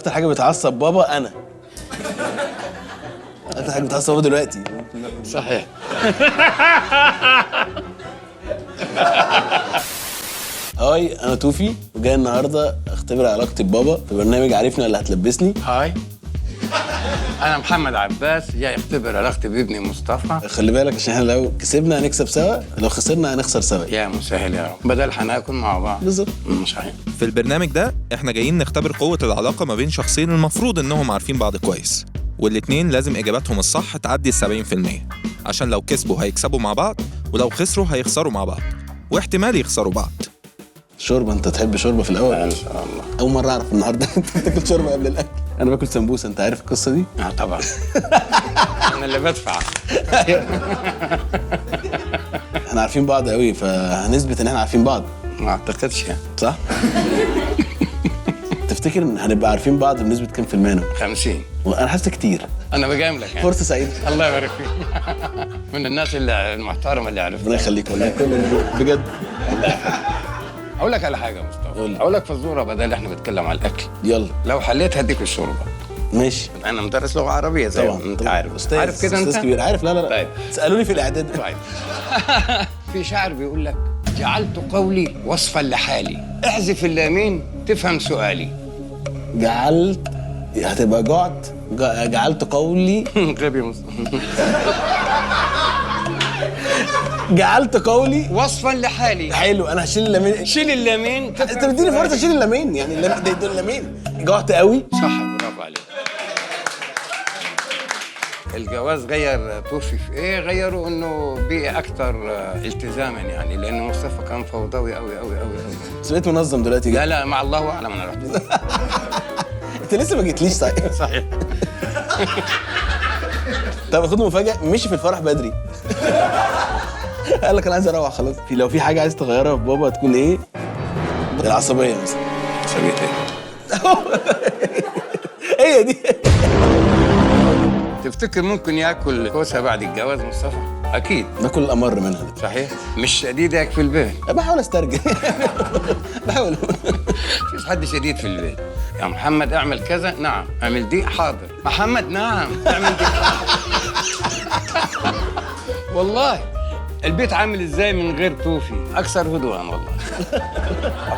اكتر حاجه بتعصب بابا انا. اكتر حاجه بتعصب بابا دلوقتي. صحيح. هاي انا توفي وجاي النهارده اختبر علاقتي ببابا في برنامج عارفني ولا هتلبسني. هاي انا محمد عباس جاي اختبر علاقتي بابني مصطفى. خلي بالك عشان احنا لو كسبنا هنكسب سوا، لو خسرنا هنخسر سوا. يا مسهل يا رب، بدل هناكل مع بعض. بالظبط. صحيح. في البرنامج ده احنا جايين نختبر قوة العلاقة ما بين شخصين المفروض انهم عارفين بعض كويس، والاتنين لازم اجاباتهم الصح تعدي 70%، عشان لو كسبوا هيكسبوا مع بعض، ولو خسروا هيخسروا مع بعض، واحتمال يخسروا بعض. شوربه؟ انت تحب شوربه في الاول؟ ان شاء الله. اول مره اعرف النهارده انت بتاكل شوربه قبل الاكل. انا باكل سمبوسه، انت عارف القصه دي؟ طبعا. انا اللي بدفع. احنا عارفين بعض قوي، فهنثبت ان احنا عارفين بعض. ما اعتقدش يعني. صح؟ تفتكر ان هنبقى عارفين بعض بنسبه كام في المية؟ 50. انا حاسس كتير. انا بجاملك يعني. فرصه سعيده. الله يبارك فيك. من الناس المحترمه اللي عرفتها. ربنا يخليك والله بجد. اقول لك على حاجه يا مصطفى. قول لي. اقول لك فزوره بدل احنا بنتكلم على الاكل. يلا لو حليت هديك الشوربه. ماشي. انا مدرس لغه عربيه زي طبعا ما انت طبعاً. عارف. أستاذ. عارف كده انت؟ استاذ كبير. عارف. لا طيب. سالوني في الاعداد. طيب. في شاعر بيقول لك: جعلت قولي وصفا لحالي، احذف اللامين تفهم سؤالي. جعلت هتبقى جعت. جعلت قولي. غبي مصطفى. جعلت قولي وصفا لحالي. حلو. انا هشيل اللامين. شيل اللامين انت بتديني فرصه اشيل اللامين، يعني دول اللامين. جعت قوي. صح، برافو عليك. الجواز غير توفي في ايه؟ غيره انه بقي اكثر التزاما، يعني لانه مصطفى كان فوضوي قوي قوي قوي قوي. بس بقيت منظم دلوقتي جدا. لا مع الله اعلم انا رحت. انت لسه ما جيتليش صحيح. صحيح. طب خد مفاجاه، مشي في الفرح بدري. قال لك انا عايز اروح خلاص. لو في حاجه عايز تغيرها في بابا هتكون ايه؟ العصبيه مثلا. عصبية ايه؟ هي دي. تفتكر ممكن ياكل كوسه بعد الجواز مصطفى؟ اكيد. باكل الامر منها دي. صحيح. مش شديد هيك في البيت. بحاول استرجل. بحاول. مفيش حد شديد في البيت. يا محمد اعمل كذا، نعم. اعمل دي، حاضر. محمد نعم اعمل دي. والله البيت عامل ازاي من غير توفي؟ اكثر هدوءا والله.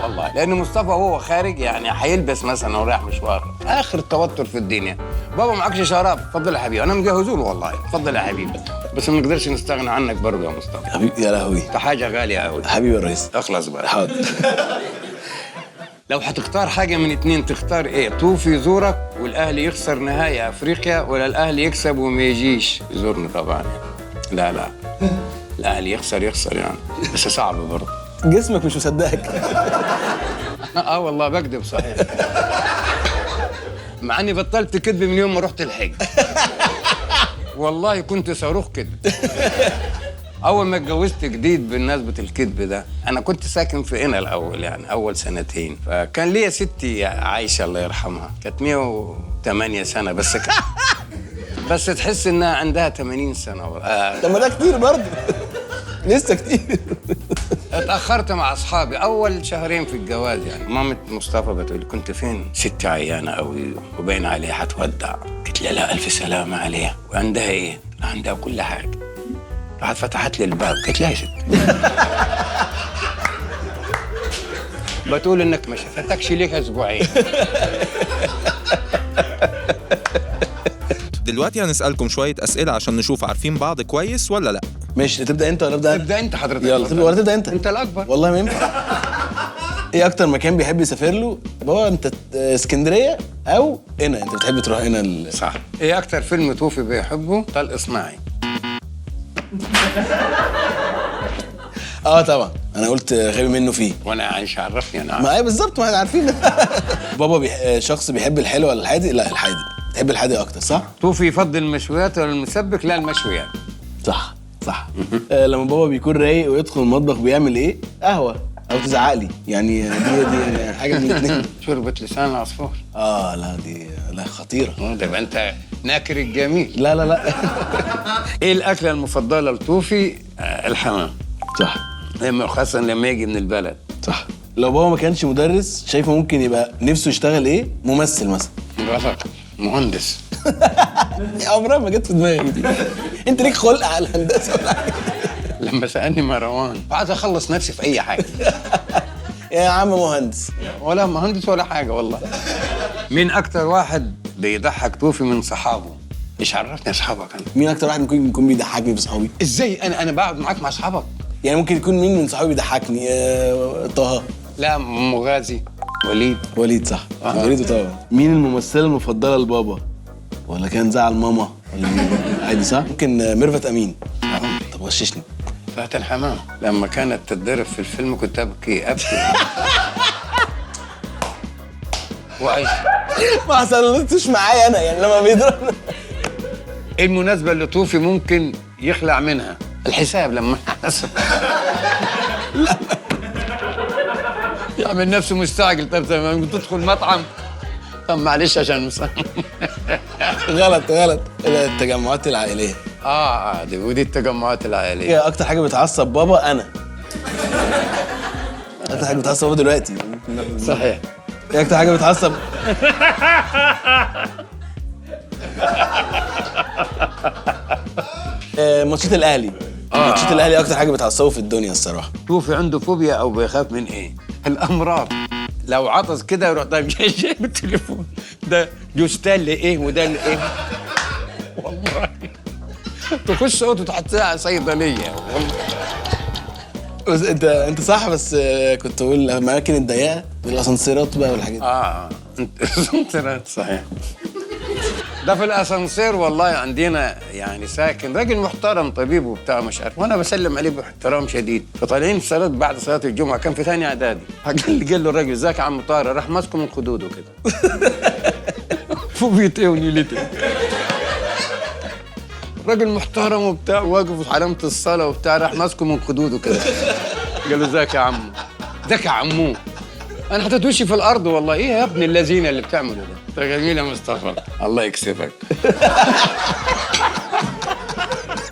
والله لان مصطفى وهو خارج يعني هيلبس مثلا ورايح مشوار، اخر توتر في الدنيا. بابا معكش شراب؟ اتفضل يا حبيبي، انا مجهزه له والله. اتفضل يا حبيبي، بس ما نقدرش نستغنى عنك برضه يا مصطفى. حبيبي يا لهوي. انت حاجه غاليه قوي. حبيبي يا ريس. اخلص بقى. حاضر. لو هتختار حاجه من اتنين تختار ايه؟ توفي يزورك والاهلي يخسر نهائي افريقيا، ولا الاهلي يكسب وما يجيش يزورنا؟ طبعا لا الاهلي يخسر يعني، بس صعب برضه. جسمك مش مصدقك. والله بكذب صحيح. مع اني بطلت كذب من يوم ما رحت الحج. والله كنت صاروخ كذب. اول ما اتجوزت جديد بالنسبه الكذب ده، انا كنت ساكن في قنا الاول، يعني اول سنتين، فكان ليا ستي عايشه الله يرحمها، كانت 108 سنه بس تحس انها عندها 80 سنه. طب ما ده كتير برضه. لسه كتير. اتاخرت مع اصحابي اول شهرين في الجواز، يعني مامة مصطفى بتقول: كنت فين؟ ستي عيانه قوي وباين عليها هتودع. قلت لها: لا الف سلامه عليها. وعندها ايه؟ عندها كل حاجه. راحت فتحت لي الباب، قلت لها: يا ست. بتقول انك ما شفتكش ليك اسبوعين. دلوقتي هنسألكم شوية أسئلة عشان نشوف عارفين بعض كويس ولا لأ. ماشي، تبدا انت ولا ابدا؟ تبدا انت حضرتك. يلا تبدا ولا تبدا انت؟ انت الاكبر. والله ما ينفع. ايه اكتر مكان بيحب يسافر له بابا؟ انت اسكندريه او هنا؟ انت بتحب تروح هنا صح. ايه اكتر فيلم توفي بيحبه؟ طلق صناعي. طبعا انا قلت غبي منه فيه. وانا عايش عرفني انا. ما هي بالظبط، ما احنا عارفين. بابا شخص بيحب الحلو ولا الحادق؟ لا الحادق. تحب الحادق اكتر صح؟ توفي يفضل المشويات ولا المسبك؟ لا المشويات. صح. لما بابا بيكون رايق ويدخل المطبخ بيعمل ايه؟ قهوه او تزعق لي، يعني دي حاجه من الاثنين. شوربه لسان العصفور. لا دي خطيره. ده يبقى انت ناكر الجميل. لا. ايه الاكله المفضله لتوفي؟ الحمام. صح. خاصه لما يجي من البلد. صح. لو بابا ما كانش مدرس، شايفه ممكن يبقى نفسه يشتغل ايه؟ ممثل مثلا. غلط، مهندس. عمرها ما جت في دماغي دي. انت ليك خلق على الهندسه ولا حاجه؟ لما سألني مروان عايز اخلص نفسي في اي حاجه. يا عم مهندس. ولا مهندس ولا حاجه والله. مين اكتر واحد بيضحك توفي من صحابه؟ ايش عرفني اصحابك انا؟ مين اكتر واحد ممكن يكون بيضحكني في صحابي؟ ازاي انا بقعد معاك مع اصحابك؟ يعني ممكن يكون مين من صحابي بيضحكني؟ طه. لا، مغازي، وليد. وليد صح. وليد طبعا. مين الممثله المفضله لبابا؟ ولا كان زعل ماما؟ ولا مين؟ عادي صح؟ ممكن ميرفت امين. طب غششني. فاتن حمام لما كانت تتضرب في الفيلم كنت ابكي وعيش. ما حصلتش معايا انا يعني لما بيضرب. ايه المناسبه اللي توفي ممكن يخلع منها؟ الحساب لما حسب. يعمل نفسه مستعجل. طب لما تدخل مطعم، طب معلش عشان غلط. التجمعات العائليه. ودي التجمعات العائليه. هي اكتر حاجه بتعصب بابا انا. اكتر حاجه بتعصب بابا دلوقتي. صحيح. هي اكتر حاجه بتعصب. ماتشات الاهلي. ماتشات الاهلي اكتر حاجه بتعصبه في الدنيا الصراحه. توفي عنده فوبيا او بيخاف من ايه؟ الامراض. لو عطس كده يروح طيب جايب التليفون، ده جوستال لايه وده لايه؟ والله تخش اوضه تحطها صيدليه والله. بس انت صح. بس كنت بقول الاماكن الضيقه والاسانسيرات بقى والحاجات دي. الاسانسيرات صحيح. ده في الاسانسير والله عندنا يعني ساكن راجل محترم طبيب وبتاع مش عارف، وانا بسلم عليه باحترام شديد، فطالعين صلاه بعد صلاه الجمعه، كان في ثاني اعدادي. قال له الراجل ازيك يا عم طارق، راح ماسكه من خدوده كده. فوبية ايه ونيلته. راجل محترم وبتاع واقف في علامه الصلاه وبتاع، راح ماسكه من خدوده كده. قال له ازيك يا عمو. ازيك يا عمو. انا حطيت وشي في الارض والله. ايه يا ابن الذين اللي بتعمله ده؟ انت جميل يا مصطفى، الله يكسفك.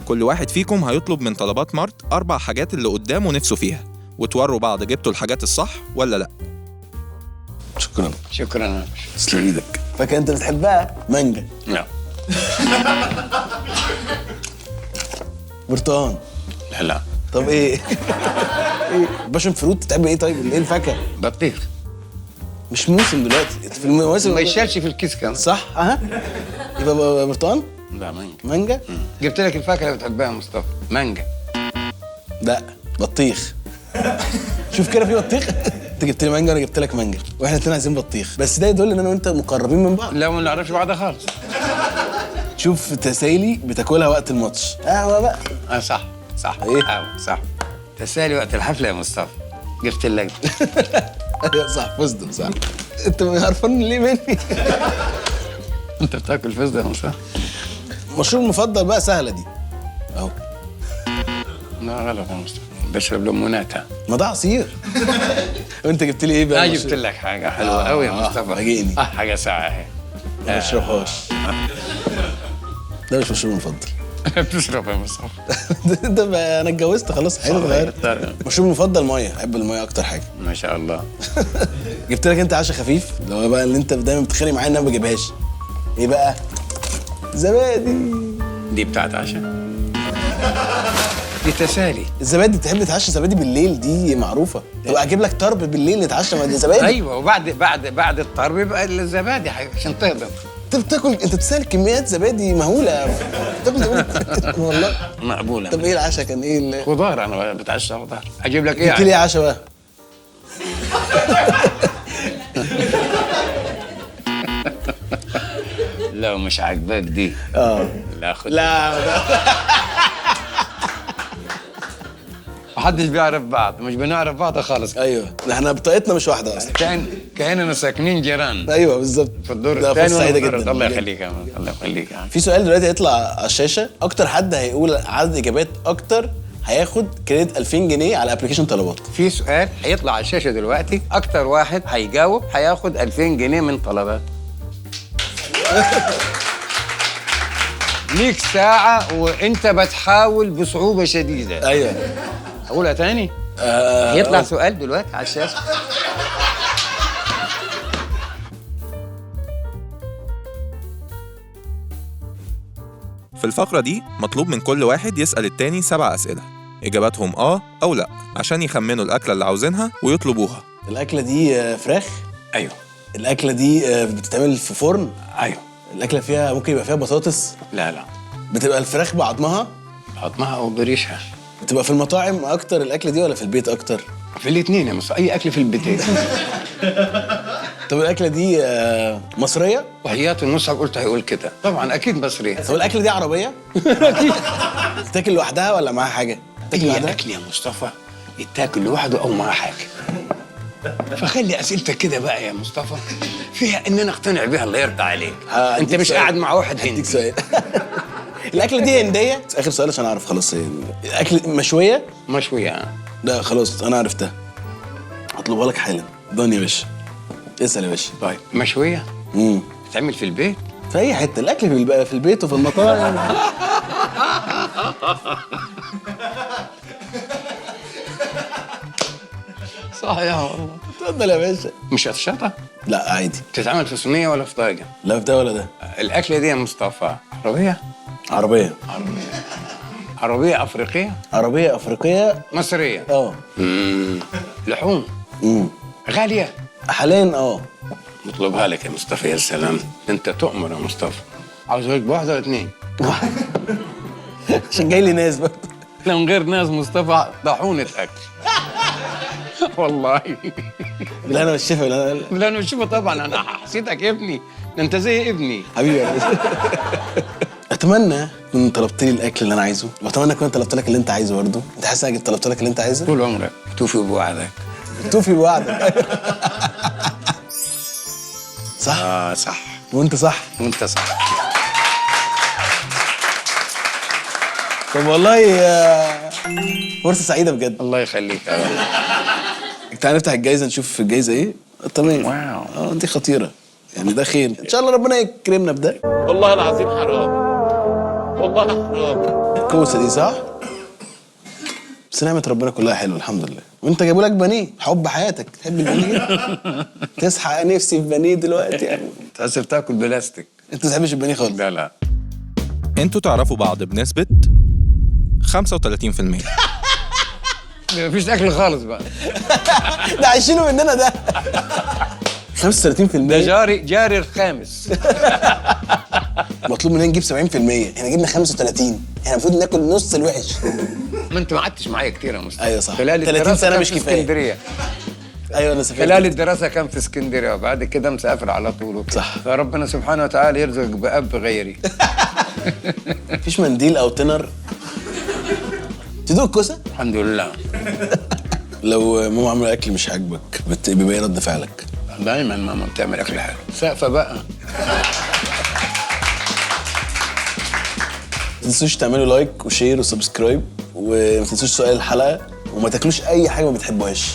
كل واحد فيكم هيطلب من طلبات مارت 4 حاجات اللي قدامه نفسه فيها، وتوروا بعض جبتوا الحاجات الصح ولا لا. شكرا. شكرا. تسلم ايدك. فاكر انت بتحبها مانجا؟ لا. برتقان؟ لا. طب ايه؟ ايه باشن فروت تحب ايه طيب؟ ايه الفاكهه؟ بطيخ. مش موسم دلوقتي، في المواسم ما يشالش في الكيس كان. صح. يبقى برتقان؟ لا، مانجا. مانجا؟ جبت لك الفاكهه اللي بتحبها يا مصطفى، مانجا. لا، بطيخ. شوف كده في بطيخ. انت جبت لي مانجا وانا جبت لك مانجا، واحنا الاثنين عايزين بطيخ، بس ده يدل ان انا وانت مقربين من بعض. لا، ما نعرفش بعض خالص. شوف تسالي بتاكلها وقت الماتش، قهوه بقى. صح. ايه؟ صح. تسالي وقت الحفله يا مصطفى. جبت لك. صح، فستق صح. انت عارفين ليه مني؟ انت بتاكل فستق يا مصطفى؟ المشروب المفضل بقى سهله دي اهو. لا غلط يا مصطفى، بشرب ليموناتها. ما ده عصير. وانت جبت لي ايه بقى؟ انا جبت لك حاجه حلوه قوي يا مصطفى. فاجئني. حاجه ساعه اهي. ما بشربهاش. ده مش مشروب المفضل. بتشرب يا مصطفى؟ ده بقى انا اتجوزت خلاص، حياتي اتغيرت. مشروب المفضل ميه، بحب الميه اكتر حاجه. ما شاء الله. جبت لك انت عشاء خفيف، اللي هو بقى اللي انت دايما بتتخانق معايا ان انا ما بجيبهاش. ايه بقى؟ زبادي. دي بتاعت عشاء. دي تسالي. الزبادي بتحب تتعشى زبادي بالليل، دي معروفه. طب اجيب لك طرب بالليل نتعشى مع زبادي؟ ايوه، وبعد الطرب يبقى الزبادي عشان تهضم. انت بتاكل، انت بتسال كميات زبادي مهوله. بتاكل زبادي والله مقبوله. طب ايه العشاء كان ايه خضار، انا بتعشى خضار. اجيب لك ايه؟ جبت لي عشاء بقى. لو مش عاجباك دي لا خد. لا محدش بيعرف بعض، مش بنعرف بعض خالص. ايوه، احنا بطاقتنا مش واحده اصلا. كأننا ساكنين جيران. ايوه بالظبط. في الدور ده الثاني فرصه سعيده جدا. الله يخليك يا مان. الله يخليك يا مان. في سؤال دلوقتي هيطلع على الشاشه، اكتر حد هيقول عدد اجابات اكتر هياخد كريدت 2000 جنيه على ابلكيشن طلبات. في سؤال هيطلع على الشاشه دلوقتي، اكتر واحد هيجاوب هياخد 2000 جنيه من طلبات. ليك ساعة وانت بتحاول بصعوبة شديدة. ايوه. اقولها تاني؟ هيطلع سؤال دلوقتي على الشاشة. في الفقرة دي مطلوب من كل واحد يسأل التاني 7 أسئلة إجاباتهم أو لأ عشان يخمنوا الأكلة اللي عاوزينها ويطلبوها. الاكله دي فراخ؟ ايوه. الاكله دي بتتعمل في فرن؟ ايوه. الاكله فيها ممكن يبقى فيها بطاطس؟ لا لا. بتبقى الفراخ بعضمها؟ عظمها او بريشها. بتبقى في المطاعم اكتر الاكله دي ولا في البيت اكتر؟ في الاثنين يا مصطفى، اي اكل في البيت. طب الاكله دي مصريه؟ وحياة المصحف قلت هيقول كده، طبعا اكيد مصري. طب الاكله دي عربيه؟ اكيد. تاكل لوحدها ولا معاها حاجه؟ تاكل اي لوحدها؟ اكل يا مصطفى يتاكل لوحده او معاه حاجه. فخلي اسئلتك كده بقى يا مصطفى فيها ان انا اقتنع بها، الله يرضى عليك. انت مش قاعد مع واحد هديك هندي. سؤال. الاكله دي هنديه؟ اخر سؤال عشان اعرف خلاص. الاكل مشويه؟ مشوية. لا خلاص انا عرفتها، هطلبها لك حالا. ضن يا باشا، اسال يا باشا. طيب مشوية بتتعمل في البيت؟ في اي حته، الاكل في البيت وفي المطاعم. صحيح والله. اتفضل يا باشا. مش قشطة؟ لا عادي. بتتعمل في صينية ولا في طاجن؟ لا في ده ولا ده. الأكلة دي يا مصطفى عربية؟ عربيه. عربية أفريقية؟ عربيه افريقيه. مصرية؟ لحوم؟ غالية؟ حاليا نطلبها لك يا مصطفى. يا سلام، أنت تؤمر يا مصطفى. عاوز لك بواحدة ولا اتنين؟ عشان جاي لي ناس بقى. لا من غير ناس مصطفى طاحونة أكل. والله. بالهنا والشفا. لا أنا بشوفه طبعا، أنا حسيتك ابني، ده أنت زي ابني. حبيبي يا باشا. اتمنى تكون طلبت لي الاكل اللي انا عايزه، واتمنى اكون طلبت لك اللي انت عايزه برضه. انت حاسس انك طلبت لك اللي انت عايزه؟ طول عمرك توفي بوعدك. توفي بوعدك. صح؟ صح. وانت صح. وأنت صح. طب والله فرصة سعيدة بجد. الله يخليك. تعالى نفتح الجايزة نشوف الجايزة ايه. تمام. واو. دي خطيرة يعني، ده خير ان شاء الله ربنا يكرمنا بده. والله العظيم حرام، والله حرام. الكوسة دي صح؟ بس نعمة ربنا كلها حلوة الحمد لله. وانت جايبوا لك بانيه، حب حياتك، تحب البانيه؟ تصحى نفسي في بانيه دلوقتي يعني. تحسب تاكل بلاستيك. انت ما تحبش البانيه خالص؟ لا لا. انتوا تعرفوا بعض بنسبة 35%. مفيش اكل خالص بقى. ده عايشينه مننا ده. 35%. ده جاري الخامس. مطلوب مننا نجيب 70%، احنا جبنا 35. احنا المفروض ناكل نص الوحش. ما انت ما قعدتش معايا كتير يا مصطفى. ايوه صح. خلال 30 الدراسة سنة كان مش في كفاية. اسكندريه. ايوه انا سافرت. خلال الدراسه كان في اسكندريه، وبعد كده مسافر على طول وكده. صح. فربنا سبحانه وتعالى يرزق باب غيري. مفيش منديل او تنر تدوق الكوسه؟ الحمد لله. لو ماما عامله اكل مش عاجبك بيبقى ايه رد فعلك؟ دايما ماما بتعمل اكل حلو. سقفه بقى. ما تنسوش تعملوا لايك وشير وسبسكرايب، وما تنسوش سؤال الحلقه، وما تاكلوش اي حاجه ما بتحبوهاش.